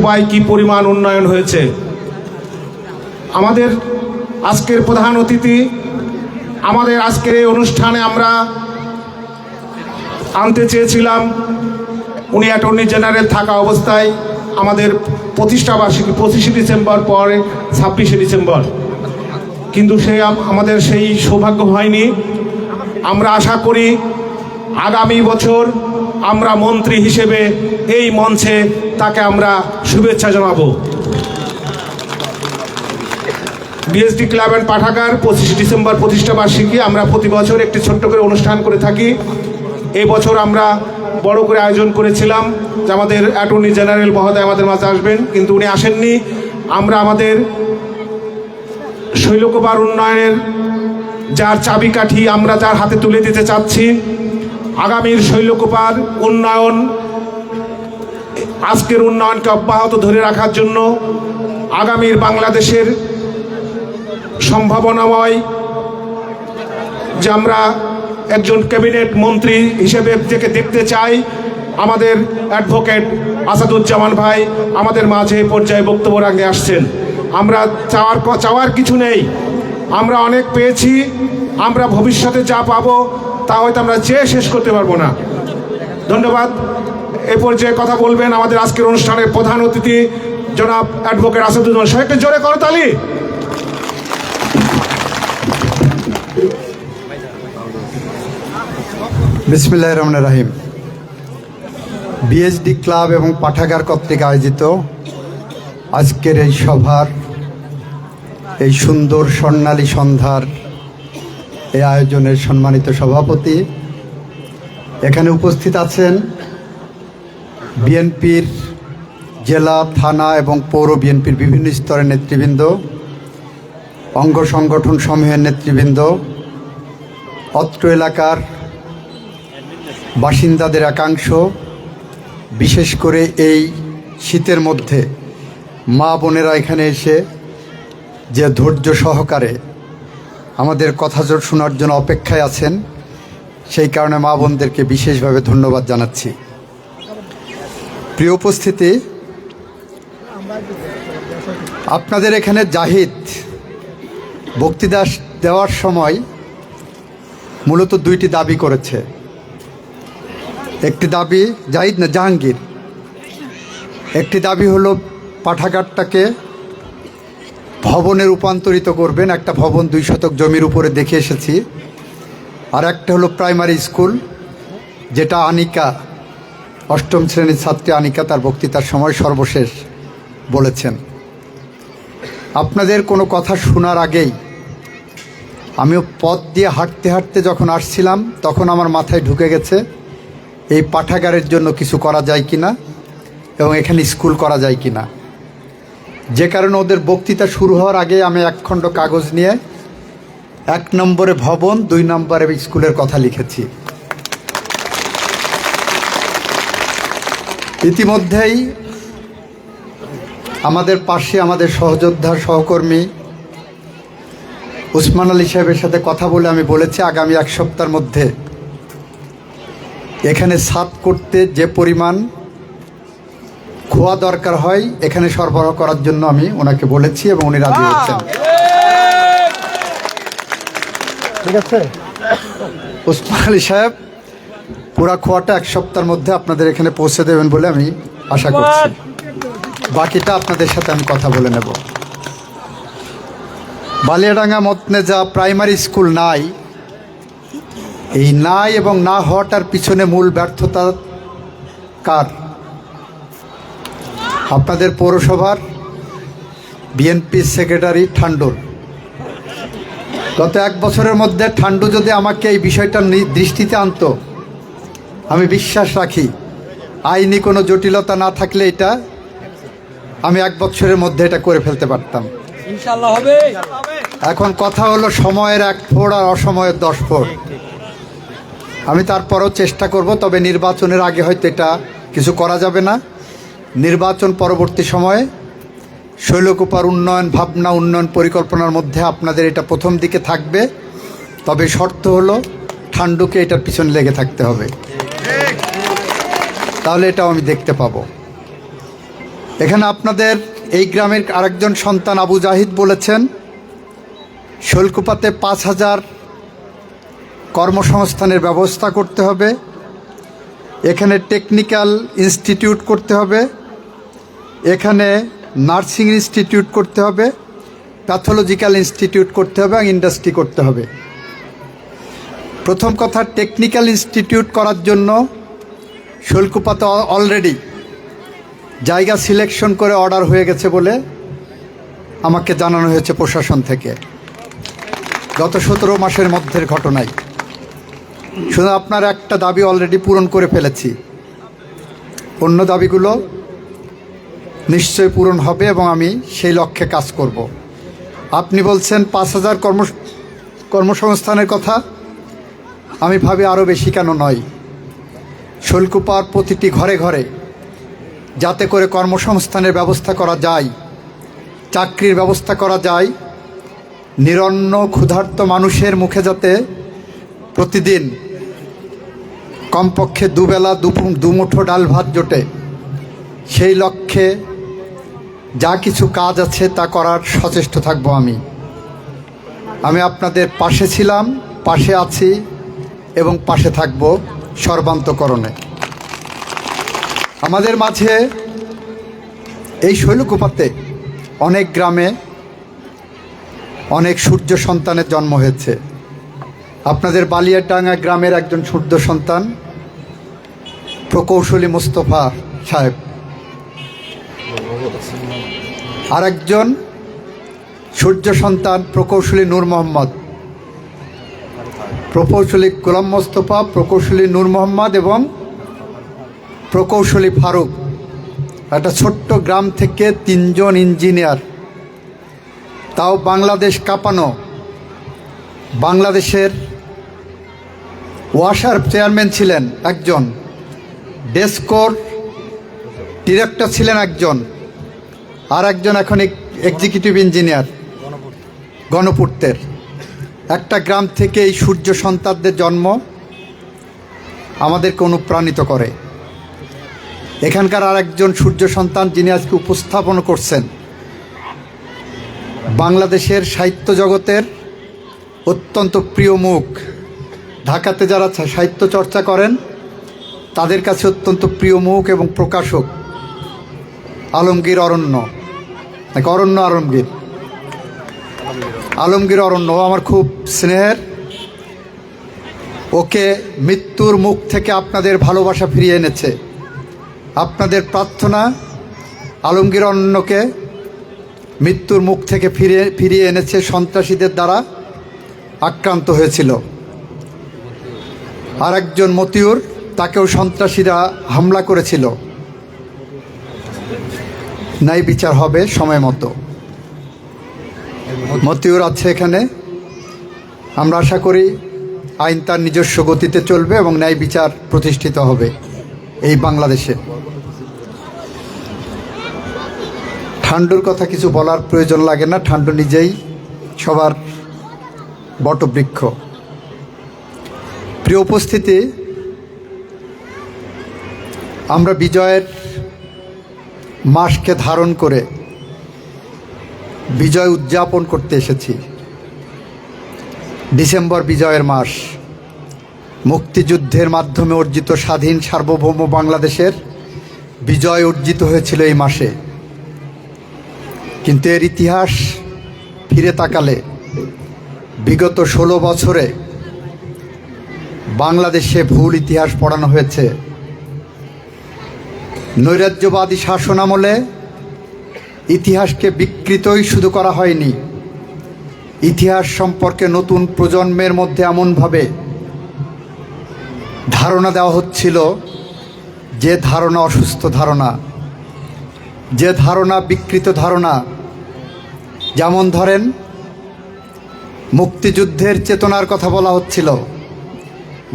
শৈলকুপায় কি পরিমাণ উন্নয়ন হয়েছে। আমাদের আজকের প্রধান অতিথি, আমাদের আজকের এই অনুষ্ঠানে আমরা আনতে চেয়েছিলাম, উনি অ্যাটর্নি জেনারেল থাকা অবস্থায় আমাদের প্রতিষ্ঠাবার্ষিকী 25শে ডিসেম্বর পরে 26শে ডিসেম্বর, কিন্তু আমাদের সেই সৌভাগ্য হয়নি। আমরা আশা করি আগামী বছর আমরা মন্ত্রী হিসেবে এই মঞ্চে তাকে আমরা শুভেচ্ছা জানাবো। বিএসডি ক্লাব অ্যান্ড পাঠাগার 25শে ডিসেম্বর প্রতিষ্ঠাবার্ষিকী আমরা প্রতি বছর একটি ছোট্ট করে অনুষ্ঠান করে থাকি। এই বছর আমরা বড় করে আয়োজন করেছিলাম যে আমাদের অ্যাটর্নি জেনারেল মহোদয় আমাদের মাঝে আসবেন, কিন্তু উনি আসেননি। আমরা আমাদের শৈলকুপার উন্নয়নের যার চাবিকাঠি আমরা যার হাতে তুলে দিতে চাচ্ছি, আগামীর শৈলকুপার উন্নয়ন, আজকের উন্নয়নকে অব্যাহত ধরে রাখার জন্য আগামীর বাংলাদেশের সম্ভাবনাময় যে আমরা একজন ক্যাবিনেট মন্ত্রী হিসেবে থেকে দেখতে চাই, আমাদের অ্যাডভোকেট আসাদুজ্জামান ভাই আমাদের মাঝে পর্যায়ে বক্তব্য রাখতে আসছেন। আমরা চাওয়ার কিছু নেই, আমরা অনেক পেয়েছি। আমরা ভবিষ্যতে যা পাবো তা হয়তো আমরা চেয়ে শেষ করতে পারবো না। ধন্যবাদ। এ পর্যায়ে কথা বলবেন আমাদের আজকের অনুষ্ঠানের প্রধান অতিথি জনাব অ্যাডভোকেট আসাদুজ্জামান। সবাইকে জোরে করতালি। বিসমিল্লাহির রহমানির রহিম। বিএসডি ক্লাব এবং পাঠাগার কর্তৃক আয়োজিত আজকের এই সভার, এই সুন্দর স্বর্ণালী সন্ধ্যার এই আয়োজনের সম্মানিত সভাপতি, এখানে উপস্থিত আছেন বিএনপির জেলা, থানা এবং পৌর বিএনপির বিভিন্ন স্তরের নেতৃবৃন্দ, অঙ্গ সংগঠন সমূহের নেতৃবৃন্দ, অত্র এলাকার বাসিন্দাদের একাংশ, বিশেষ করে এই শীতের মধ্যে মা বোনেরা এখানে এসে যে ধৈর্য সহকারে আমাদের কথা শোনার জন্য অপেক্ষায় আছেন, সেই কারণে মা বোনদেরকে বিশেষভাবে ধন্যবাদ জানাচ্ছি। প্রিয় উপস্থিতি, আপনাদের এখানে জাহিদ বক্তৃতা দেওয়ার সময় মূলত দুইটি দাবি করেছে। একটি দাবি, জাহিদ না জাহাঙ্গীর, একটি দাবি হলো পাঠাগারটাকে ভবনে রূপান্তরিত করবেন, একটা ভবন 2 শতক জমির উপরে দেখে এসেছি। আর একটা হলো প্রাইমারি স্কুল, যেটা আনিকা, 8ম শ্রেণীর ছাত্রী আনিকা তার বক্তৃতার সময় সর্বশেষ বলেছেন। আপনাদের কোনো কথা শোনার আগেই আমিও পথ দিয়ে হাঁটতে হাঁটতে যখন আসছিলাম, তখন আমার মাথায় ঢুকে গেছে এই পাঠাগারের জন্য কিছু করা যায় কিনা এবং এখানে স্কুল করা যায় কিনা। যে কারণে ওদের বক্তৃতা শুরু হওয়ার আগে আমি 1 খণ্ড কাগজ নিয়ে 1 নম্বরে ভবন, 2 নম্বরে স্কুলের কথা লিখেছি। ইতিমধ্যেই আমাদের পাশে আমাদের সহযোদ্ধা সহকর্মী উসমান আলী সাহেবের সাথে কথা বলে আমি বলেছি আগামী 1 সপ্তাহের মধ্যে এখানে ছাদ করতে যে পরিমাণ খোয়া দরকার হয় এখানে সরবরাহ করার জন্য আমি ওনাকে বলেছি এবং উনি রাজি হচ্ছেন। ঠিক আছে, উসমান আলী সাহেব পুরা খোয়াটা 1 সপ্তাহের মধ্যে আপনাদের এখানে পৌঁছে দেবেন বলে আমি আশা করছি। বাকিটা আপনাদের সাথে আমি কথা বলে নেব। বালিয়াডাঙ্গা মতনেজা প্রাইমারি স্কুল নাই, এই নাই এবং না হওয়াটার পিছনে মূল ব্যর্থতা কার? আপনাদের পৌরসভার বিএনপি সেক্রেটারি ঠান্ডুর। গত 1 বছরের মধ্যে ঠান্ডু যদি আমাকে এই বিষয়টা দৃষ্টিতে আনতো, আমি বিশ্বাস রাখি আইনি কোনো জটিলতা না থাকলে এটা আমি 1 বছরের মধ্যে এটা করে ফেলতে পারতাম। ইনশাআল্লাহ হবে। এখন কথা হলো সময়ের 1 ফোঁড় আর অসময়ের 10 ফোঁড়। আমি তারপরেও চেষ্টা করব, তবে নির্বাচনের আগে হয়তো এটা কিছু করা যাবে না। নির্বাচন পরবর্তী সময়ে শৈলকুপার উন্নয়ন ভাবনা, উন্নয়ন পরিকল্পনার মধ্যে আপনাদের এটা প্রথম দিকে থাকবে, তবে শর্ত হলো ঠান্ডুকে এটার পিছনে লেগে থাকতে হবে, তাহলে এটাও আমি দেখতে পাবো। এখানে আপনাদের এই গ্রামের আরেকজন সন্তান আবু জাহিদ বলেছেন শৈলকুপাতে 5,000 কর্মসংস্থানের ব্যবস্থা করতে হবে, এখানে টেকনিক্যাল ইনস্টিটিউট করতে হবে, এখানে নার্সিং ইনস্টিটিউট করতে হবে, প্যাথোলজিক্যাল ইনস্টিটিউট করতে হবে এবং ইন্ডাস্ট্রি করতে হবে। প্রথম কথা, টেকনিক্যাল ইনস্টিটিউট করার জন্য শৈলকুপাতে অলরেডি জায়গা সিলেকশন করে অর্ডার হয়ে গেছে বলে আমাকে জানানো হয়েছে প্রশাসন থেকে, গত 17 মাসের মধ্যের ঘটনায়। শুধু আপনার একটা দাবি অলরেডি পূরণ করে ফেলেছি, অন্য দাবিগুলো নিশ্চয়ই পূরণ হবে এবং আমি সেই লক্ষ্যে কাজ করব। আপনি বলছেন 5,000 কর্মসংস্থানের কথা, আমি ভাবি আরও বেশি কেন নয়। শৈলকুপার প্রতিটি ঘরে ঘরে যাতে করে কর্মসংস্থানের ব্যবস্থা করা যায়, চাকরির ব্যবস্থা করা যায়, নিরন্ন ক্ষুধার্ত মানুষের মুখে যাতে প্রতিদিন কমপক্ষে দুবেলা দুমুঠো ডাল ভাত জোটে, সেই লক্ষ্যে যা কিছু কাজ আছে তা করার সচেষ্ট থাকব। আমি আপনাদের পাশে ছিলাম, পাশে আছি এবং পাশে থাকব সর্বান্তকরণে। আমাদের মাঝে এই শৈলকুপাতে অনেক গ্রামে অনেক সূর্য সন্তানের জন্ম হয়েছে। আপনাদের বালিয়াডাঙ্গা গ্রামের একজন সূর্য সন্তান প্রকৌশলী মোস্তফা সাহেব, আর একজন সূর্য সন্তান প্রকৌশলী নূর মোহাম্মদ, প্রকৌশলী গোলাম মোস্তফা, প্রকৌশলী নূর মোহাম্মদ এবং প্রকৌশলী ফারুক। একটা ছোট্ট গ্রাম থেকে 3 জন ইঞ্জিনিয়ার, তাও বাংলাদেশ কাঁপানো, বাংলাদেশের ওয়াসার চেয়ারম্যান ছিলেন একজন, ডেসকোর ডিরেক্টর ছিলেন একজন, আর একজন এখন এক্সিকিউটিভ ইঞ্জিনিয়ার গণপূর্তের। একটা গ্রাম থেকে এই সূর্য সন্তানদের জন্ম আমাদেরকে অনুপ্রাণিত করে। এখানকার আর একজন সূর্য সন্তান যিনি আজকে উপস্থাপন করছেন, বাংলাদেশের সাহিত্য জগতের অত্যন্ত প্রিয় মুখ, ঢাকাতে যারা সাহিত্য চর্চা করেন তাদের কাছে অত্যন্ত প্রিয় মুখ এবং প্রকাশক আলমগীর অরণ্য, নাকি অরণ্য আলমগীর, আলমগীর অরণ্য আমার খুব স্নেহের। ওকে মৃত্যুর মুখ থেকে আপনাদের ভালোবাসা ফিরিয়ে এনেছে। আপনাদের প্রার্থনা আলমগীর অরণ্যকে মৃত্যুর মুখ থেকে ফিরিয়ে এনেছে। সন্ত্রাসীদের দ্বারা আক্রান্ত হয়েছিল। আর একজন মতিউর, তাকেও সন্ত্রাসীরা হামলা করেছিল। ন্যায় বিচার হবে সময় মতো। মতিউর আছে এখানে, আমরা আশা করি আইন তার নিজস্ব গতিতে চলবে এবং ন্যায় বিচার প্রতিষ্ঠিত হবে এই বাংলাদেশে। ঠান্ডুর কথা কিছু বলার প্রয়োজন লাগে না, ঠান্ডু নিজেই সবার বটবৃক্ষ। প্রিয় উপস্থিতি, আমরা বিজয়ের মাসকে ধারণ করে বিজয় উদযাপন করতে এসেছি। ডিসেম্বর বিজয়ের মাস, মুক্তিযুদ্ধের মাধ্যমে অর্জিত স্বাধীন সার্বভৌম বাংলাদেশের বিজয় অর্জিত হয়েছিল এই মাসে। কিন্তু এর ইতিহাস ফিরে তাকালে বিগত 16 বছরে বাংলাদেশে ভুল ইতিহাস পড়ানো হয়েছে। নৈরাজ্যবাদী শাসন আমলে ইতিহাসকে বিকৃতই শুধু করা হয়নি, ইতিহাস সম্পর্কে নতুন প্রজন্মের মধ্যে এমনভাবে ধারণা দেওয়া হচ্ছিল যে ধারণা অসুস্থ ধারণা, যে ধারণা বিকৃত ধারণা। যেমন ধরেন, মুক্তিযুদ্ধের চেতনার কথা বলা হচ্ছিল।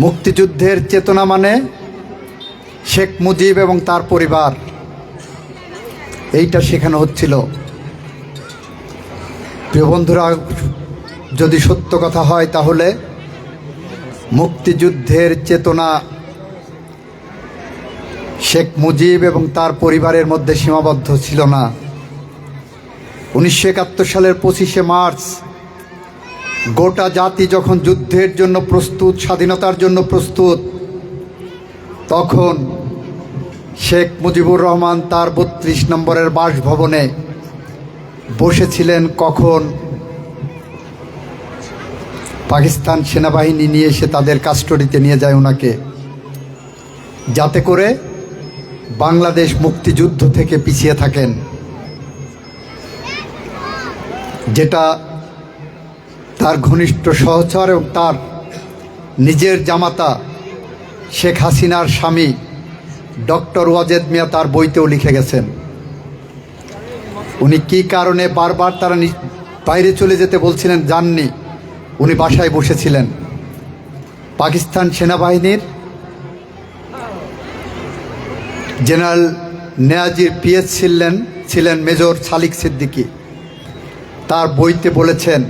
মুক্তিযুদ্ধের চেতনা মানে শেখ মুজিব এবং তার পরিবার, এইটা শেখানো হচ্ছিল। প্রিয় বন্ধুরা, যদি সত্য কথা হয় তাহলে মুক্তিযুদ্ধের চেতনা শেখ মুজিব এবং তার পরিবারের মধ্যে সীমাবদ্ধ ছিল না। 1971 সালের 25শে মার্চ গোটা জাতি যখন যুদ্ধের জন্য প্রস্তুত, স্বাধীনতার জন্য প্রস্তুত, তখন শেখ মুজিবুর রহমান তার 32 নম্বরের বাসভবনে বসেছিলেন কখন পাকিস্তান সেনাবাহিনী নিয়ে এসে তাদের কাস্টডিতে নিয়ে যায় ওনাকে, যাতে করে বাংলাদেশ মুক্তিযুদ্ধ থেকে পিছিয়ে থাকেন। যেটা তার ঘনিষ্ঠ সহচর এবং তার নিজের জামাতা শেখ হাসিনার স্বামী ডক্টর ওয়াজেদ মিয়া তার বইতেও লিখে গেছেন। উনি কী কারণে বারবার তারা বাইরে চলে যেতে বলছিলেন, যাননি, উনি বাসায় বসেছিলেন। পাকিস্তান সেনাবাহিনীর জেনারেল নেয়াজির পিএস ছিলেন মেজর সালিক সিদ্দিকী। তার বইতে বলেছেন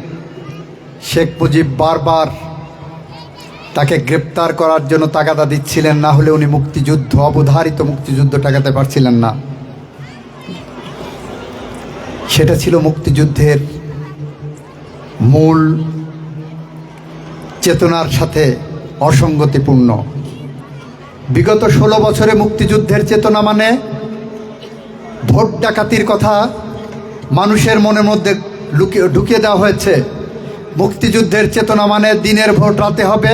শেখ মুজিব বারবার তাকে গ্রেপ্তার করার জন্য তাগাদা দিচ্ছিলেন, না হলে উনি মুক্তিযুদ্ধ, অবধারিত মুক্তিযুদ্ধ ঠেকাতে পারছিলেন না। সেটা ছিল মুক্তিযুদ্ধের মূল চেতনার সাথে অসঙ্গতিপূর্ণ। বিগত 16 বছরে মুক্তিযুদ্ধের চেতনা মানে ভোট ডাকাতির কথা মানুষের মনের মধ্যে ঢুকিয়ে দেওয়া হয়েছে। মুক্তিযুদ্ধের চেতনা মানে দিনের ভোট রাতে হবে।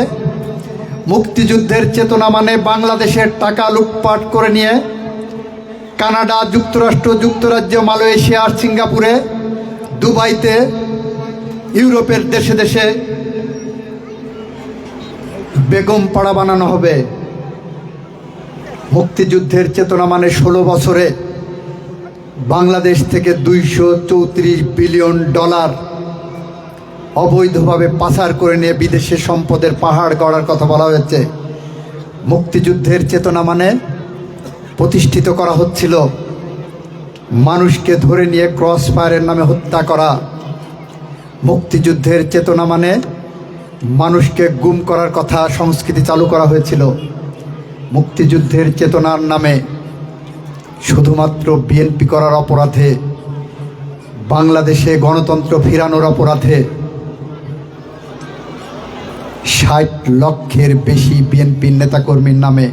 মুক্তিযুদ্ধের চেতনা মানে বাংলাদেশের টাকা লুটপাট করে নিয়ে কানাডা, যুক্তরাষ্ট্র, যুক্তরাজ্য, মালয়েশিয়া, সিঙ্গাপুরে, দুবাইতে, ইউরোপের দেশে দেশে বেগম পাড়া বানানো হবে। মুক্তিযুদ্ধের চেতনা মানে 16 বছরে বাংলাদেশ থেকে $234 বিলিয়ন অবৈধভাবে পাচার করে নিয়ে বিদেশে সম্পদের পাহাড় গড়ার কথা বলা হয়েছে। মুক্তিযুদ্ধের চেতনা মানে প্রতিষ্ঠিত করা হচ্ছিল মানুষকে ধরে নিয়ে ক্রস ফায়ারের নামে হত্যা করা। মুক্তিযুদ্ধের চেতনা মানে মানুষকে গুম করার কথা সংস্কৃতি চালু করা হয়েছিল। মুক্তিযুদ্ধের চেতনার নামে শুধুমাত্র বিএনপি করার অপরাধে, বাংলাদেশে গণতন্ত্র ফিরানোর অপরাধে 60 লক্ষের বেশি বিএনপির নেতাকর্মীর নামে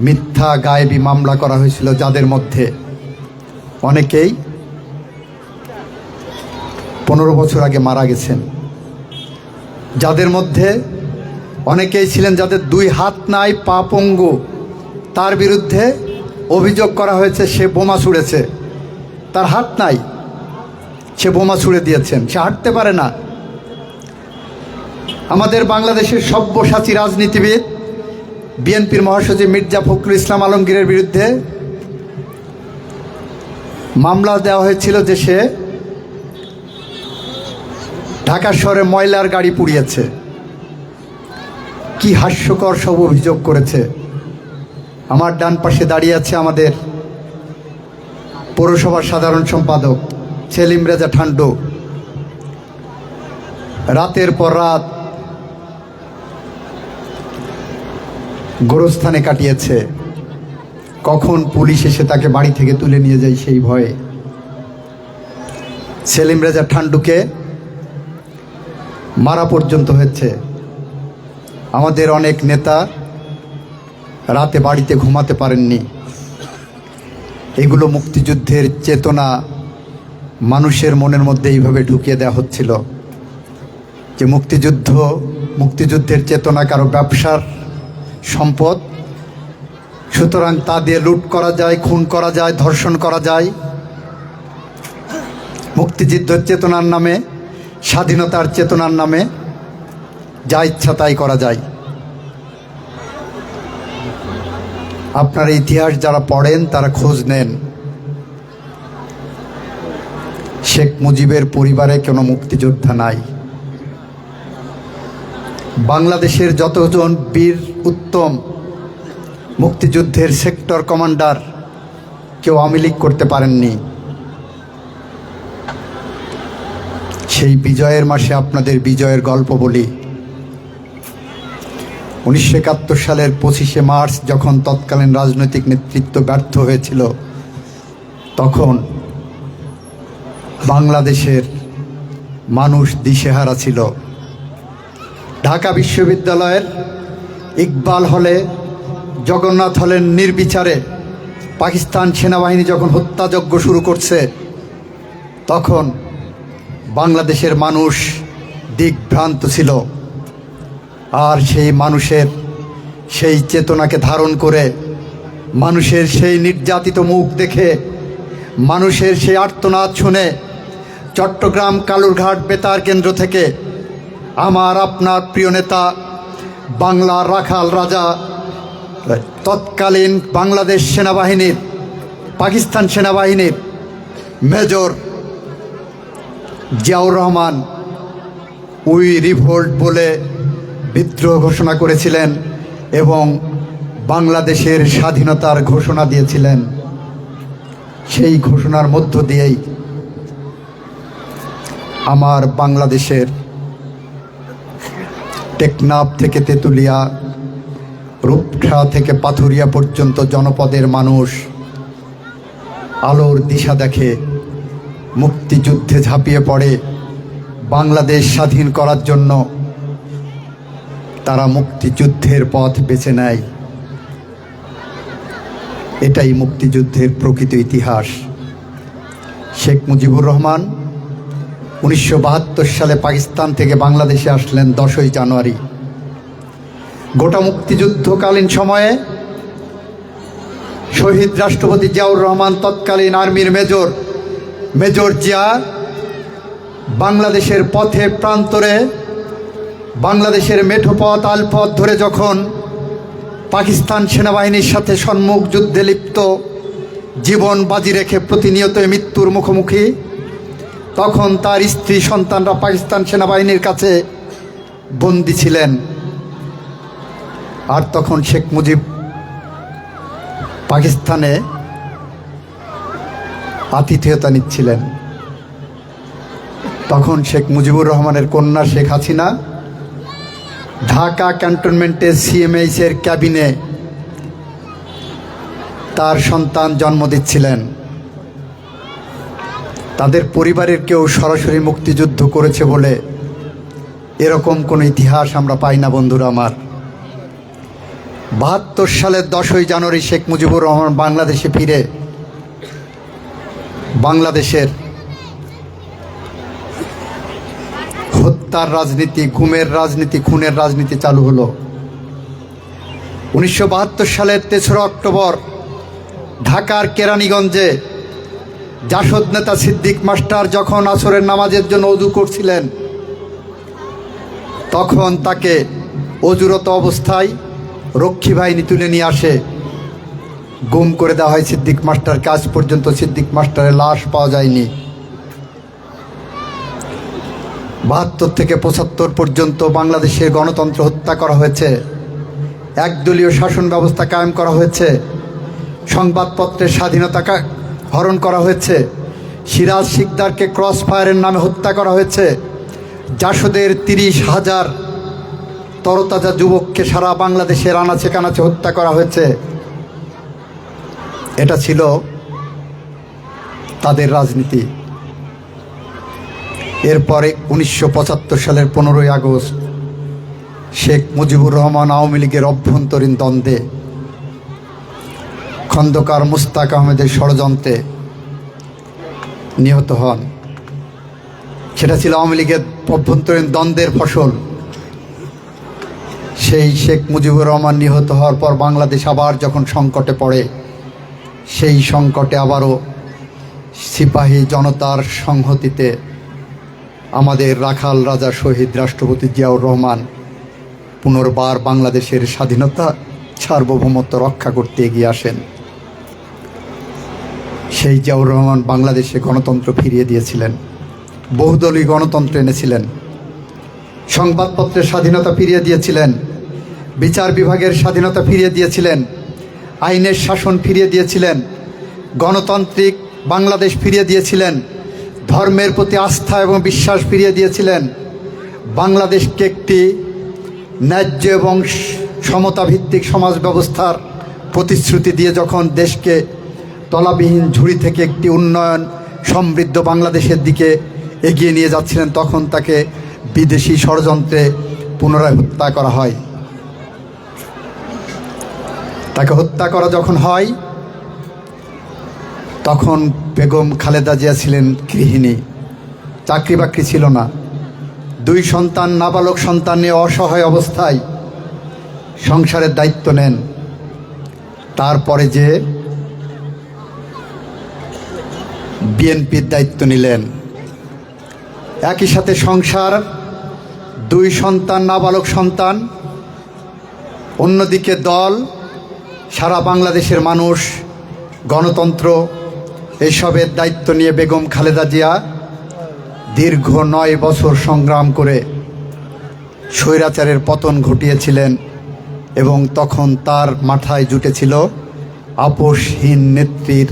মিথ্যা গায়েবী মামলা করা হয়েছিল, যাদের মধ্যে অনেকেই 15 বছর আগে মারা গেছেন। যাদের মধ্যে অনেকেই ছিলেন যাদের 2 হাত নাই, পা পঙ্গু, তার বিরুদ্ধে অভিযোগ করা হয়েছে সে বোমা ছুঁড়েছে। তার হাত নাই, সে বোমা ছুঁড়ে দিয়েছেন, সে হাঁটতে পারে না। আমাদের বাংলাদেশের সব্যসাচী রাজনীতিবিদ বিএনপির মহাসচিব মির্জা ফখরুল ইসলাম আলমগীরের বিরুদ্ধে মামলা দেওয়া হয়েছিল যে সে ঢাকা শহরে ময়লার গাড়ি পুড়িয়েছে। কি হাস্যকর সব অভিযোগ করেছে। আমার ডান পাশে দাঁড়িয়ে আছে আমাদের পৌরসভার সাধারণ সম্পাদক সেলিম রেজা ঠান্ডু। রাতের পর রাত গোরস্থানে কাটিয়েছে, কখন পুলিশ এসে তাকে বাড়ি থেকে তুলে নিয়ে যায় সেই ভয়ে। সেলিম রেজা ঠান্ডুকে মারা পর্যন্ত হয়েছে। আমাদের অনেক নেতা রাতে বাড়িতে ঘুমাতে পারেননি। এগুলো মুক্তিযুদ্ধের চেতনা মানুষের মনের মধ্যে এইভাবে ঢুকিয়ে দেওয়া হচ্ছিল যে মুক্তিযুদ্ধের চেতনা কারো ব্যবসার সম্পদ, সুতরাং তা দিয়ে লুট করা যায়, খুন করা যায়, ধর্ষণ করা যায়। মুক্তিযুদ্ধের চেতনার নামে, স্বাধীনতার চেতনার নামে যা ইচ্ছা তাই করা যায়। আপনারা ইতিহাস যারা পড়েন তারা খোঁজ নেন, শেখ মুজিবের পরিবারে কোনো মুক্তিযোদ্ধা নাই। বাংলাদেশের যতজন বীর উত্তম মুক্তিযুদ্ধের সেক্টর কমান্ডার কেউ আওয়ামী লীগ করতে পারেননি। সেই বিজয়ের মাসে আপনাদের বিজয়ের গল্প বলি। 1971 সালের 25শে মার্চ যখন তৎকালীন রাজনৈতিক নেতৃত্ব ব্যর্থ হয়েছিল, তখন বাংলাদেশের মানুষ দিশেহারা ছিল। ঢাকা বিশ্ববিদ্যালয়ের ইকবাল হলে, জগন্নাথ হলের নির্বিচারে পাকিস্তান সেনাবাহিনী যখন হত্যাযজ্ঞ শুরু করছে, তখন বাংলাদেশের মানুষ দিকভ্রান্ত ছিল। আর সেই মানুষের সেই চেতনাকে ধারণ করে, মানুষের সেই নির্যাতিত মুখ দেখে, মানুষের সেই আর্তনাদ শুনে চট্টগ্রাম কালুরঘাট বেতার কেন্দ্র থেকে আমার আপনার প্রিয় নেতা, বাংলার রাখাল রাজা, তৎকালীন বাংলাদেশ সেনাবাহিনীর, পাকিস্তান সেনাবাহিনীর major Ziaur Rahman we revolt বলে বিদ্রোহ ঘোষণা করেছিলেন এবং বাংলাদেশের স্বাধীনতার ঘোষণা দিয়েছিলেন। সেই ঘোষণার মধ্য দিয়েই আমার বাংলাদেশের টেকনাফ থেকে তেঁতুলিয়া, রূপসা থেকে পাথুরিয়া পর্যন্ত জনপদের মানুষ আলোর দিশা দেখে, মুক্তিযুদ্ধে ঝাঁপিয়ে পড়ে। বাংলাদেশ স্বাধীন করার জন্য তারা মুক্তিযুদ্ধের পথ বেছে নেয়। এটাই মুক্তিযুদ্ধের প্রকৃত ইতিহাস। শেখ মুজিবুর রহমান 1972 সালে পাকিস্তান থেকে বাংলাদেশে আসলেন 10ই জানুয়ারি। গোটা মুক্তিযুদ্ধকালীন সময়ে শহীদ রাষ্ট্রপতি জিয়াউর রহমান, তৎকালীন আর্মির মেজর জিয়া বাংলাদেশের পথে প্রান্তরে, বাংলাদেশের মেঠোপথ আলপথ ধরে যখন পাকিস্তান সেনাবাহিনীর সাথে সম্মুখ যুদ্ধে লিপ্ত, জীবন বাজি রেখে প্রতিনিয়ত মৃত্যুর মুখোমুখি, তখন তার স্ত্রী সন্তানরা পাকিস্তান সেনাবাহিনীর কাছে বন্দী ছিলেন। আর তখন শেখ মুজিব পাকিস্তানে আতিথেয়তা নিচ্ছিলেন। তখন শেখ মুজিবুর রহমানের কন্যা শেখ হাসিনা ঢাকা ক্যান্টনমেন্টের সিএমএইচের ক্যাবিনে তার সন্তান জন্ম দিচ্ছিলেন। তাদের পরিবারের কেউ সরাসরি মুক্তিযুদ্ধ করেছে বলে এরকম কোনো ইতিহাস আমরা পাই না বন্ধুরা আমার। 72 সালের 10ই জানুয়ারি শেখ মুজিবুর রহমান বাংলাদেশে ফিরে বাংলাদেশের হত্যার রাজনীতি, গুমের রাজনীতি, খুনের রাজনীতি চালু হলো। 1972 সালের 3রা অক্টোবর ঢাকার কেরানীগঞ্জে জাসদ নেতা সিদ্দিক মাস্টার যখন আসরের নামাজের জন্য ওযু করছিলেন, তখন তাকে অজুরত অবস্থায় রক্ষী বাহিনী তুলে নিয়ে আসে, গুম করে দেওয়া হয় সিদ্দিক মাস্টারকে। আজ পর্যন্ত সিদ্দিক মাস্টারের লাশ পাওয়া যায়নি। 72 থেকে 75 পর্যন্ত বাংলাদেশের গণতন্ত্র হত্যা করা হয়েছে, একদলীয় শাসন ব্যবস্থা কায়েম করা হয়েছে, সংবাদপত্রের স্বাধীনতা হরণ করা হয়েছে, সিরাজ শিকদারকে ক্রস ফায়ারের নামে হত্যা করা হয়েছে, জাসদের 30,000 তরতাজা যুবককে সারা বাংলাদেশের আনাচে কানাচে হত্যা করা হয়েছে। এটা ছিল তাদের রাজনীতি। এরপরে 1975 সালের 15ই আগস্ট শেখ মুজিবুর রহমান আওয়ামী লীগের অভ্যন্তরীণ দ্বন্দ্বে খন্দকার মুস্তাক আহমেদের ষড়যন্ত্রে নিহত হন। সেটা ছিল আওয়ামী লীগের অভ্যন্তরীণ দ্বন্দ্বের ফসল। সেই শেখ মুজিবুর রহমান নিহত হওয়ার পর বাংলাদেশ আবার যখন সংকটে পড়ে, সেই সংকটে আবারও সিপাহী জনতার সংহতিতে আমাদের রাখাল রাজা শহীদ রাষ্ট্রপতি জিয়াউর রহমান পুনর্বার বাংলাদেশের স্বাধীনতা, সার্বভৌমত্ব রক্ষা করতে এগিয়ে আসেন। সেই জিয়াউর রহমান বাংলাদেশে গণতন্ত্র ফিরিয়ে দিয়েছিলেন, বহুদলীয় গণতন্ত্র এনেছিলেন, সংবাদপত্রের স্বাধীনতা ফিরিয়ে দিয়েছিলেন, বিচার বিভাগের স্বাধীনতা ফিরিয়ে দিয়েছিলেন, আইনের শাসন ফিরিয়ে দিয়েছিলেন, গণতান্ত্রিক বাংলাদেশ ফিরিয়ে দিয়েছিলেন, ধর্মের প্রতি আস্থা এবং বিশ্বাস ফিরিয়ে দিয়েছিলেন, বাংলাদেশকে একটি ন্যায্য এবং সমতাভিত্তিক সমাজ ব্যবস্থার প্রতিশ্রুতি দিয়ে যখন দেশকে তলাবিহীন ঝুড়ি থেকে একটি উন্নয়ন সমৃদ্ধ বাংলাদেশের দিকে এগিয়ে নিয়ে যাচ্ছিলেন, তখন তাকে বিদেশি ষড়যন্ত্রে পুনরায় হত্যা করা হয়। তাকে হত্যা করা যখন হয়, তখন বেগম খালেদা জিয়া ছিলেন গৃহিণী, চাকরি বাকরি ছিল না। 2 সন্তান, নাবালক সন্তান নিয়ে অসহায় অবস্থায় সংসারের দায়িত্ব নেন। তারপরে যে বিএনপির দায়িত্ব নিলেন, একই সাথে সংসার, 2 সন্তান, নাবালক সন্তান, অন্যদিকে দল, সারা বাংলাদেশের মানুষ, গণতন্ত্র, এসবের দায়িত্ব নিয়ে বেগম খালেদা জিয়া দীর্ঘ 9 বছর সংগ্রাম করে স্বৈরাচারের পতন ঘটিয়েছিলেন এবং তখন তার মাথায় জুটেছিল আপোষহীন নেত্রীর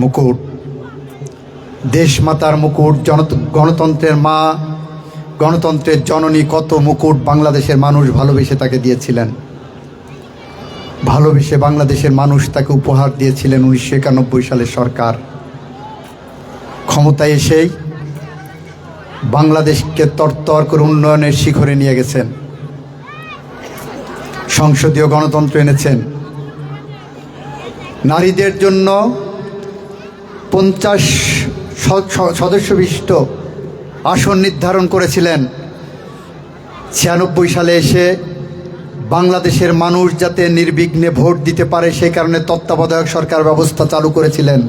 মুকুট, দেশমাতার মুকুট, গণতন্ত্রের মা, গণতন্ত্রের জননী, কত মুকুট বাংলাদেশের মানুষ ভালোবেসে তাকে দিয়েছিলেন। ভালোবেসে বাংলাদেশের মানুষ তাকে উপহার দিয়েছিলেন 1991 সালের সরকার। ক্ষমতায় এসেই বাংলাদেশকে তরতর করে উন্নয়নের শিখরে নিয়ে গেছেন, সংসদীয় গণতন্ত্র এনেছেন, নারীদের জন্য 50 সদস্য বিশিষ্ট আসন নির্ধারণ করেছিলেন। 96 সালে এসে বাংলাদেশের মানুষ যাতে নির্বিঘ্নে ভোট দিতে পারে সেই কারণে তত্ত্বাবধায়ক সরকার ব্যবস্থা চালু করেছিলেন।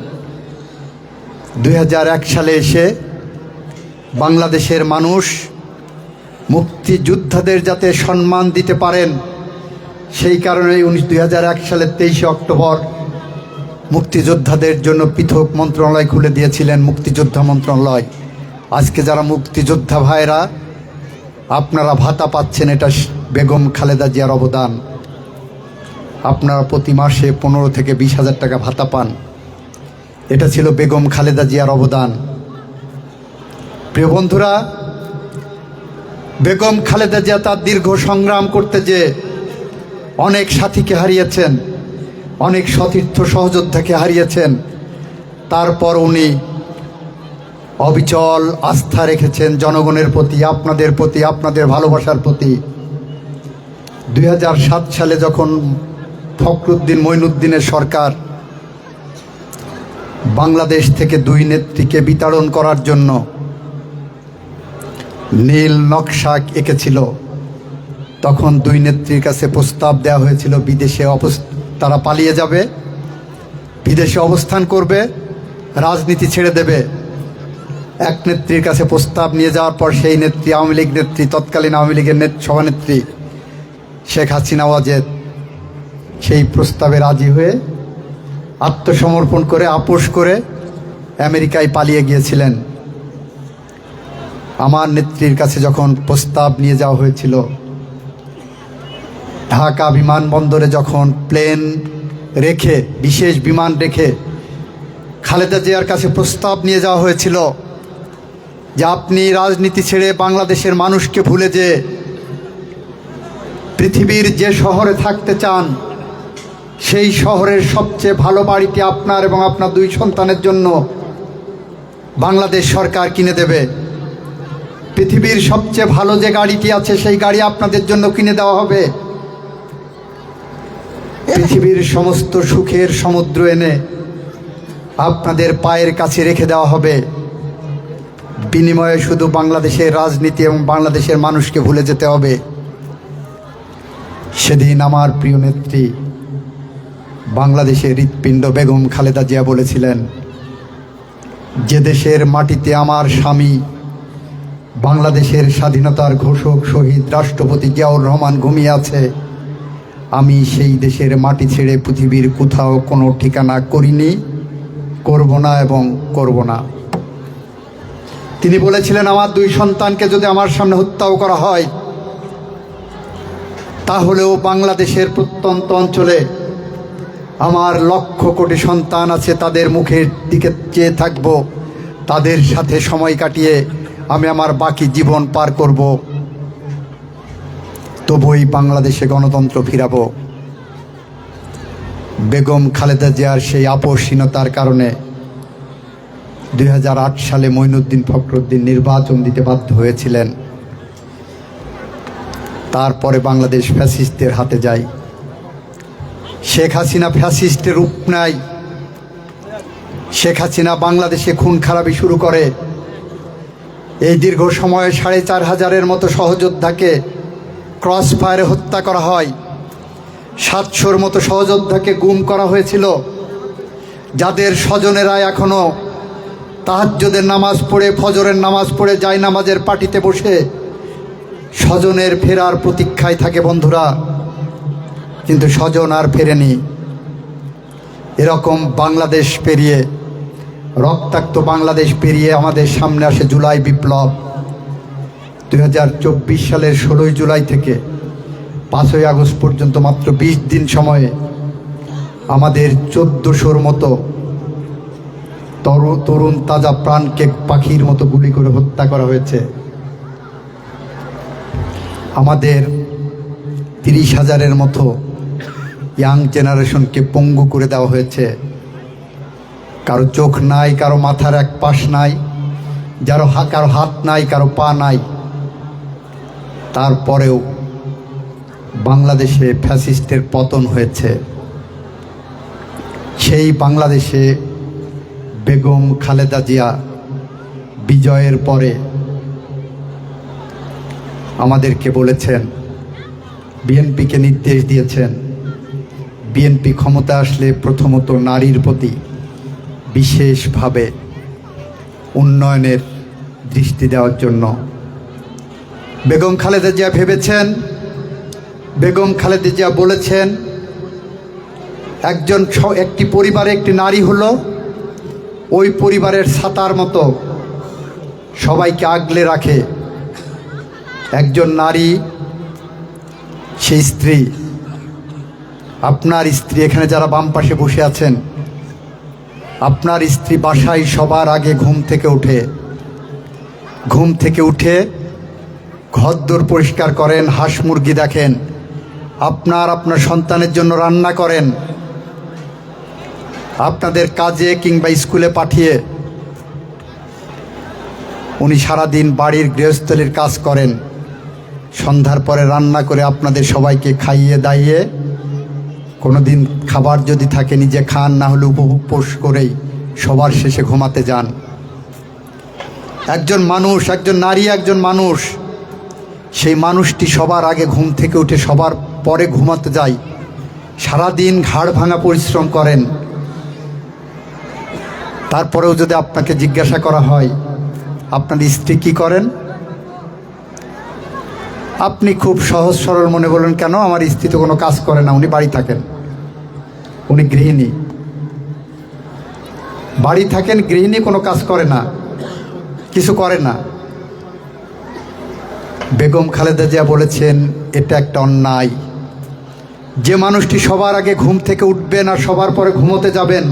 2001 সালে এসে বাংলাদেশের মানুষ মুক্তিযোদ্ধাদের যাতে সম্মান দিতে পারেন সেই কারণে 2001 সালের 23 অক্টোবর মুক্তিযোদ্ধাদের জন্য পৃথক মন্ত্রণালয় খুলে দিয়েছিলেন, মুক্তিযোদ্ধা মন্ত্রণালয়। আজকে যারা মুক্তিযোদ্ধা ভাইরা আপনারা ভাতা পাচ্ছেন, এটা বেগম খালেদা জিয়ার অবদান। আপনারা প্রতি মাসে 15 থেকে 20 হাজার টাকা ভাতা পান, এটা ছিল বেগম খালেদা জিয়ার অবদান। প্রিয় বন্ধুরা, বেগম খালেদা জিয়া তার দীর্ঘ সংগ্রাম করতে যে অনেক সাথীকে হারিয়েছেন, অনেক সতীর্থ সহযোদ্ধাকে হারিয়েছেন, তারপর উনি অবিচল আস্থা রেখেছেন জনগণের প্রতি, আপনাদের প্রতি, আপনাদের ভালোবাসার প্রতি। 2007 সালে যখন ফখরুদ্দিন মঈনুদ্দিনের সরকার বাংলাদেশ থেকে 2 নেত্রীকে বিতাড়ন করার জন্য নীল নকশা এঁকেছিল, তখন 2 নেত্রীর কাছে প্রস্তাব দেওয়া হয়েছিল বিদেশে তারা পালিয়ে যাবে, বিদেশে অবস্থান করবে, রাজনীতি ছেড়ে দেবে। এক নেত্রীর কাছে প্রস্তাব নিয়ে যাওয়ার পর সেই নেত্রী, আওয়ামী লীগ নেত্রী, তৎকালীন আওয়ামী লীগের সভানেত্রী শেখ হাসিনা ওয়াজেদ, সেই প্রস্তাবে রাজি হয়ে আত্মসমর্পণ করে, আপোষ করে আমেরিকায় পালিয়ে গিয়েছিলেন। আমার নেত্রীর কাছে যখন প্রস্তাব নিয়ে যাওয়া হয়েছিল, ঢাকা বিমানবন্দরে যখন প্লেন রেখে, বিশেষ বিমান রেখে খালেদা জিয়ার কাছে প্রস্তাব নিয়ে যাওয়া হয়েছিল যে আপনি রাজনীতি ছেড়ে বাংলাদেশের মানুষকে ভুলে যে পৃথিবীর যে শহরে থাকতে চান সেই শহরের সবচেয়ে ভালো বাড়িটি আপনার এবং আপনার 2 সন্তানের জন্য বাংলাদেশ সরকার কিনে দেবে। পৃথিবীর সবচেয়ে ভালো যে গাড়িটি আছে সেই গাড়ি আপনাদের জন্য কিনে দেওয়া হবে। পৃথিবীর সমস্ত সুখের সমুদ্র এনে আপনাদের পায়ের কাছে রেখে দেওয়া হবে, বিনিময়ে শুধু বাংলাদেশের রাজনীতি এবং বাংলাদেশের মানুষকে ভুলে যেতে হবে। সেদিন আমার প্রিয় নেত্রী, বাংলাদেশের হৃৎপিণ্ড বেগম খালেদা জিয়া বলেছিলেন, যে দেশের মাটিতে আমার স্বামী বাংলাদেশের স্বাধীনতার ঘোষক শহীদ রাষ্ট্রপতি জিয়াউর রহমান ঘুমিয়ে আছে, আমি সেই দেশের মাটি ছেড়ে পৃথিবীর কোথাও কোনো ঠিকানা করিনি, করব না এবং করব না। তিনি বলেছিলেন, আমার 2 সন্তানকে যদি আমার সামনে হত্যাও করা হয় তাহলেও বাংলাদেশের প্রত্যন্ত অঞ্চলে আমার লক্ষ কোটি সন্তান আছে, তাদের মুখের দিকে চেয়ে থাকব, তাদের সাথে সময় কাটিয়ে আমি আমার বাকি জীবন পার করব। তবুই বাংলাদেশে গণতন্ত্র ফিরাবো। বেগম খালেদা জিয়ার সেই আপোষহীনতার কারণে 2008 সালে মঈনুদ্দিন ফখরুদ্দিন নির্বাচন দিতে বাধ্য হয়েছিলেন। তারপরে বাংলাদেশ ফ্যাসিস্টদের হাতে যায়। শেখ হাসিনা ফ্যাসিস্টের রূপ নেয়। শেখ হাসিনা বাংলাদেশে খুন খারাপি শুরু করে। এই দীর্ঘ সময়ে 4500-এর মতো সহযোদ্ধাকে ক্রস ফায়ারে হত্যা করা হয়। 700-র মতো সহযোদ্ধাকে গুম করা হয়েছিল, যাদের স্বজনেরা এখনও তাহাজ্জুদের নামাজ পড়ে, ফজরের নামাজ পড়ে, যায় নামাজের পাটিতে বসে স্বজনের ফেরার প্রতীক্ষায় থাকে বন্ধুরা, কিন্তু স্বজন আর ফেরেনি। এরকম বাংলাদেশ পেরিয়ে, রক্তাক্ত বাংলাদেশ পেরিয়ে আমাদের সামনে আসে জুলাই বিপ্লব। 2024 সালের 16 জুলাই থেকে 5ই আগস্ট পর্যন্ত মাত্র 20 দিন সময়ে আমাদের 1400-র মতো তরুণ তাজা প্রাণকে পাখির মতো গুলি করে হত্যা করা হয়েছে। আমাদের 30,000-এর মতো ইয়াং জেনারেশনকে পঙ্গু করে দেওয়া হয়েছে। কারো চোখ নাই, কারো মাথার এক পাশ নাই, কারো হাত নাই, কারো পা নাই। তারপরেও বাংলাদেশে ফ্যাসিস্টের পতন হয়েছে। সেই বাংলাদেশে বেগম খালেদা জিয়া বিজয়ের পরে আমাদেরকে বলেছেন, বিএনপিকে নির্দেশ দিয়েছেন, বিএনপি ক্ষমতা আসলে প্রথমত নারীর প্রতি বিশেষভাবে উন্নয়নের দৃষ্টি দেওয়ার জন্য। বেগম খালেদা জিয়া ভেবেছেন, বেগম খালেদা জিয়া বলেছেন, একটি পরিবারে একটি নারী হলো ওই পরিবারের ছাতার মতো, সবাইকে আগলে রাখে। একজন নারী, সেই স্ত্রী, আপনার স্ত্রী, এখানে যারা বাম পাশে বসে আছেন, আপনার স্ত্রী বাসায় সবার আগে ঘুম থেকে উঠে ঘরদোর পরিষ্কার করেন, হাঁস মুরগি দেখেন, আপনার সন্তানের জন্য রান্না করেন, আপনাদের কাজে কিংবা স্কুলে পাঠিয়ে উনি সারাদিন বাড়ির গৃহস্থলীর কাজ করেন। সন্ধ্যার পরে রান্না করে আপনাদের সবাইকে খাইয়ে দাইয়ে, কোনো দিন খাবার যদি থাকে নিজে খান, না হলে উপোস করেই সবার শেষে ঘুমাতে যান। একজন মানুষ, একজন নারী, একজন মানুষ, সেই মানুষটি সবার আগে ঘুম থেকে উঠে সবার পরে ঘুমাতে যায়। সারাদিন ঘাড় ভাঙা পরিশ্রম করেন। তারপরেও যদি আপনাকে জিজ্ঞাসা করা হয় আপনার স্ত্রী কি করেন, আপনি খুব সহজ সরল মনে বলেন, কেন আমার স্ত্রী তো কোনো কাজ করে না, উনি বাড়ি থাকেন, উনি গৃহিণী, বাড়ি থাকেন, গৃহিণী, কোনো কাজ করে না, কিছু করে না। বেগম খালেদা জিয়া বলেছেন এটা একটা অন্যায়। যে মানুষটি সবার আগে ঘুম থেকে উঠবেন আর সবার পরে ঘুমোতে যাবেন,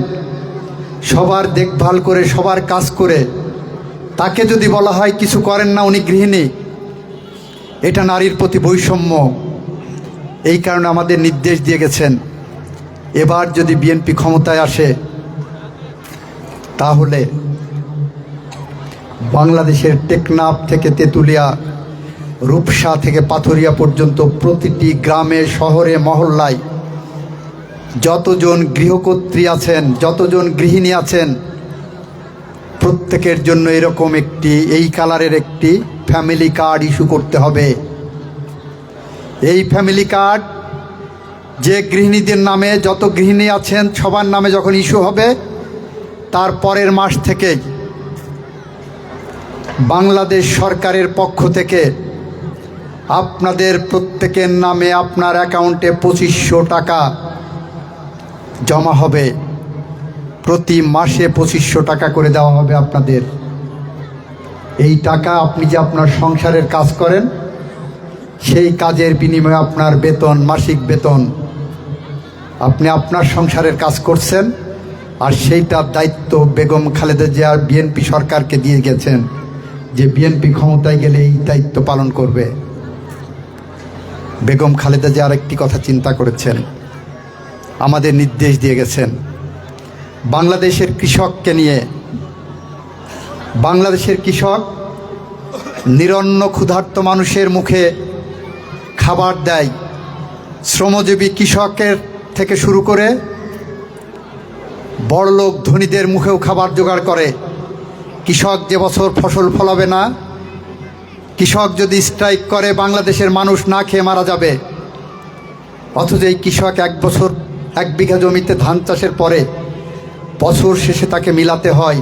সবার দেখভাল করে, সবার কাজ করে, তাকে যদি বলা হয় কিছু করেন না, উনি গৃহিণী, এটা নারীর প্রতি বৈষম্য। এই কারণে আমাদের নির্দেশ দিয়ে গেছেন, এবার যদি বিএনপি ক্ষমতায় আসে তাহলে বাংলাদেশের টেকনাফ থেকে তেঁতুলিয়া, রূপসা থেকে পাথুরিয়া পর্যন্ত প্রতিটি গ্রামে, শহরে, মহল্লায় যতজন গৃহকর্ত্রী আছেন, যতজন গৃহিণী আছেন, প্রত্যেকের জন্য এরকম একটি, এই কালারের একটি ফ্যামিলি কার্ড ইস্যু করতে হবে। এই ফ্যামিলি কার্ড যে গৃহিণীদের নামে, যত গৃহিণী আছেন সবার নামে যখন ইস্যু হবে, তার পরের মাস থেকে বাংলাদেশ সরকারের পক্ষ থেকে আপনাদের প্রত্যেকের নামে আপনার অ্যাকাউন্টে 2500 টাকা জমা হবে। প্রতি মাসে 2500 টাকা করে দেওয়া হবে আপনাদের। এই টাকা আপনি যে আপনার সংসারের কাজ করেন, সেই কাজের বিনিময়ে আপনার বেতন, মাসিক বেতন, আপনি আপনার সংসারের কাজ করছেন, আর সেইটার দায়িত্ব বেগম খালেদা জিয়া বিএনপি সরকারকে দিয়ে গেছেন যে বিএনপি ক্ষমতায় গেলে এই দায়িত্ব পালন করবে। বেগম খালেদা জিয়া আরেকটি কথা চিন্তা করেছেন, আমাদের নির্দেশ দিয়ে গেছেন বাংলাদেশের কৃষককে নিয়ে। বাংলাদেশের কৃষক নিরন্ন ক্ষুধার্ত মানুষের মুখে খাবার দেয়, শ্রমজীবী কৃষকের থেকে শুরু করে বড়লোক ধনীদের মুখেও খাবার জোগাড় করে। কৃষক যে বছর ফসল ফলাবে না, কৃষক যদি স্ট্রাইক করে বাংলাদেশের মানুষ না খেয়ে মারা যাবে। অথচ এই কৃষক 1 বছর 1 বিঘা জমিতে ধান চাষের পরে বছর শেষে তাকে মিলাতে হয়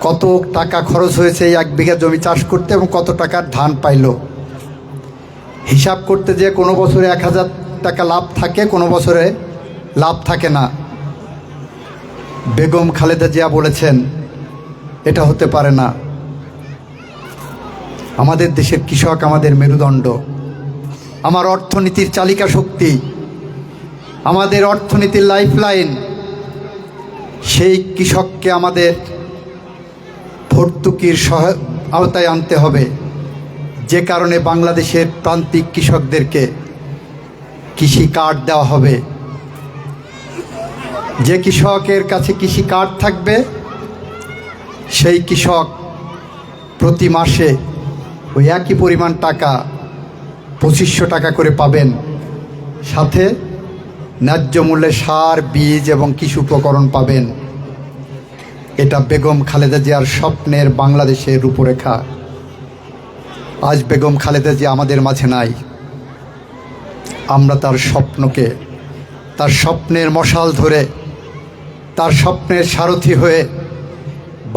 কত টাকা খরচ হয়েছে এই 1 বিঘা জমি চাষ করতে এবং কত টাকার ধান পাইল। হিসাব করতে যে কোনো বছরে 1000 টাকা লাভ থাকে, কোনো বছরে লাভ থাকে না। বেগম খালেদা জিয়া বলেছেন এটা হতে পারে না। আমাদের দেশের কৃষক আমাদের মেরুদণ্ড, আমার অর্থনীতির চালিকা শক্তি, আমাদের অর্থনীতির লাইফলাইন। সেই কৃষককে আমাদের ভর্তুকির আওতায় আনতে হবে, যে কারণে বাংলাদেশের প্রান্তিক কৃষকদেরকে কৃষি কার্ড দেওয়া হবে। যে কৃষকের কাছে কৃষি কার্ড থাকবে সেই কৃষক প্রতি মাসে ওই একই পরিমাণ টাকা 2500 টাকা করে পাবেন, সাথে ন্যায্য মূল্যে সার, বীজ এবং কৃষি উপকরণ পাবেন। এটা বেগম খালেদা জিয়ার স্বপ্নের বাংলাদেশের রূপরেখা। আজ বেগম খালেদা জিয়া আমাদের মাঝে নাই। আমরা তার স্বপ্নকে, তার স্বপ্নের মশাল ধরে, তার স্বপ্নের সারথি হয়ে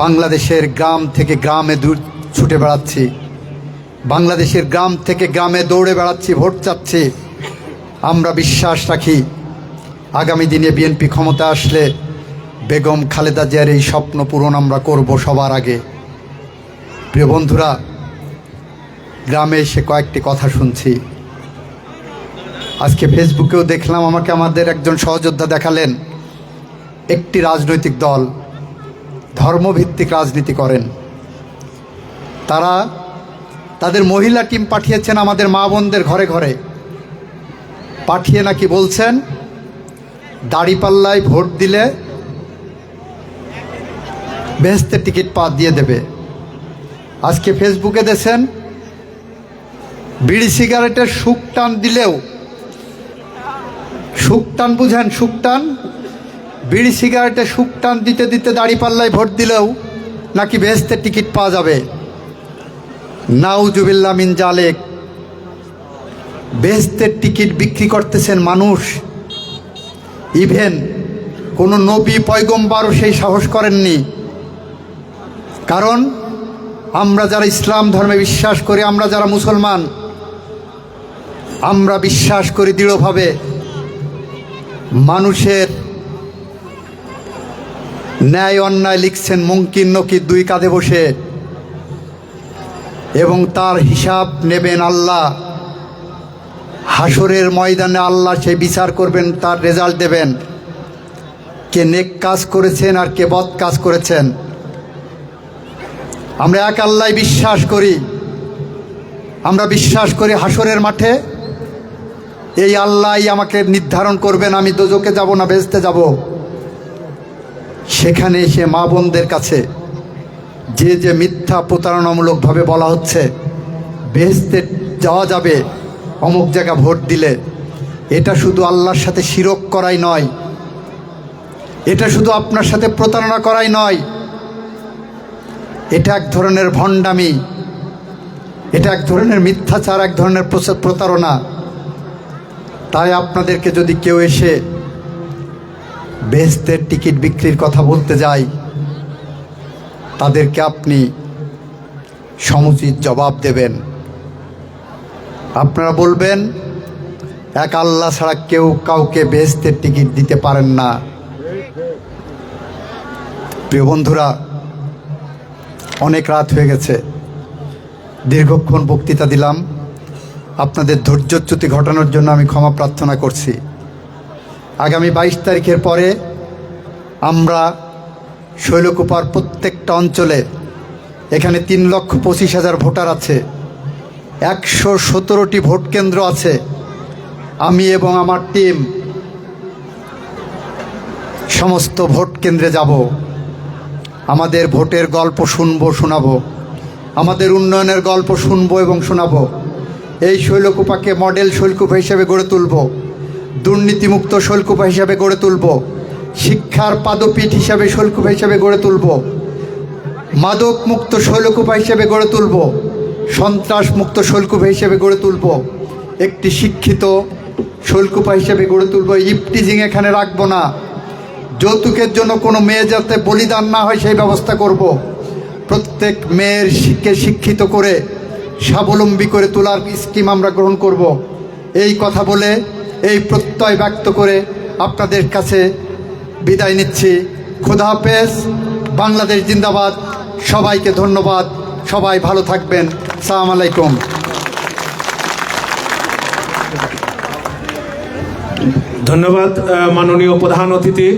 বাংলাদেশের গ্রাম থেকে গ্রামে ছুটে বেড়াচ্ছি, বাংলাদেশের গ্রাম থেকে গ্রামে দৌড়ে বেড়াচ্ছি, ভোট চাচ্ছি। আমরা বিশ্বাস রাখি আগামী দিনে বিএনপি ক্ষমতা আসলে বেগম খালেদা জিয়ার এই স্বপ্ন পূরণ আমরা করব সবার আগে। প্রিয় বন্ধুরা, গ্রামে এসে কয়েকটি কথা শুনছি। আজকে ফেসবুকেও দেখলাম, আমাকে আমাদের একজন সহযোদ্ধা দেখালেন, একটি রাজনৈতিক দল ধর্মভিত্তিক রাজনীতি করেন। তারা তাদের মহিলা টিম পাঠিয়েছেন আমাদের মা বোনদের ঘরে ঘরে, পাঠিয়ে নাকি বলছেন দাড়িপাল্লায় ভোট দিলে বেহেশতের টিকিট দিয়ে দেবে। আজকে ফেসবুকে দেখেন বিড়ি সিগারেটের শুকটান দিলেও, শুকটান বুঝেন, শুকটান, বিড়ি সিগারেটের শুকটান দিতে দিতে দাড়িপাল্লায় ভোট দিলেও নাকি বেহেশতের টিকিট পাওয়া যাবে। নাউজুবিল্লাহ মিন জালেক। বেহেশতের টিকিট বিক্রি করতেছেন মানুষ। ইভেন কোনো নবী পয়গম্বরও সেই সাহস করেননি। কারণ আমরা যারা ইসলাম ধর্মে বিশ্বাস করি, আমরা যারা মুসলমান, আমরা বিশ্বাস করি দৃঢ়ভাবে মানুষের ন্যায় অন্যায় লিখছেন মুনকির নকির 2 কাঁধে বসে, এবং তার হিসাব নেবেন আল্লাহ। হাসরের ময়দানে আল্লাহ সেই বিচার করবেন, তার রেজাল্ট দেবেন, কে নেক কাজ করেছেন আর কে বদ কাজ করেছেন। আমরা এক আল্লাহ বিশ্বাস করি। আমরা বিশ্বাস করি হাসরের মাঠে এই আল্লাহই আমাকে নির্ধারণ করবেন আমি দোজখে যাব না বেহেশতে যাব। সেখানে এসে মা বোনদের কাছে যে মিথ্যা প্রতারণামূলকভাবে বলা হচ্ছে বেহেশতে যাওয়া যাবে অমুক জায়গা ভোট দিলে, এটা শুধু আল্লাহর সাথে শিরক করাই নয়, এটা শুধু আপনার সাথে প্রতারণা করাই নয়, এটা এক ধরনের ভণ্ডামি, এটা এক ধরনের মিথ্যাচার, এক ধরনের প্রতারণা। তাই আপনাদেরকে যদি কেউ এসে বেহেশতের টিকিট বিক্রির কথা বলতে যায়, তাদেরকে আপনি সমুচিত জবাব দেবেন। আপনারা বলবেন এক আল্লাহ ছাড়া কেউ কাউকে বেহেশতের টিকিট দিতে পারেন না। প্রিয় বন্ধুরা, অনেক রাত হয়ে গেছে, দীর্ঘক্ষণ বক্তৃতা দিলাম। আপনাদের ধৈর্যচ্যুতি ঘটানোর জন্য আমি ক্ষমা প্রার্থনা করছি। আগামী 22 তারিখের পরে আমরা শৈলকুপার প্রত্যেকটা অঞ্চলে, এখানে 3,25,000 ভোটার আছে, 117টি ভোট কেন্দ্র আছে। আমি এবং আমার টিম সমস্ত ভোট কেন্দ্রে যাব, আমাদের ভোটের গল্প শুনবো, শোনাবো, আমাদের উন্নয়নের গল্প শুনবো এবং শোনাবো। এই শৈলকুপাকে মডেল শৈলকুপা হিসেবে গড়ে তুলব, দুর্নীতিমুক্ত শৈলকুপা হিসাবে গড়ে তুলব, শিক্ষার পাদপীঠ হিসাবে শৈলকুপা হিসাবে গড়ে তুলব, মাদক মুক্ত শৈলকুপা হিসেবে গড়ে তুলব, সন্ত্রাস মুক্ত শৈলকুপা হিসেবে গড়ে তুলব, একটি শিক্ষিত শৈলকুপা হিসেবে গড়ে তুলব। ইফটিজিং এখানে রাখবো না, যৌতুকের জন্য কোনো মেয়ে যাতে বলিদান না হয় সেই ব্যবস্থা করব। প্রত্যেক মেয়ের শিক্ষিত করে স্বাবলম্বী করে তোলার স্কিম আমরা গ্রহণ করব। এই কথা বলে, এই প্রত্যয় ব্যক্ত করে আপনাদের কাছে বিদায় নিচ্ছি। খোদা হাফেজ, বাংলাদেশ জিন্দাবাদ। সবাইকে ধন্যবাদ, সবাই ভালো থাকবেন। আসসালামু আলাইকুম। ধন্যবাদ মাননীয় প্রধান অতিথি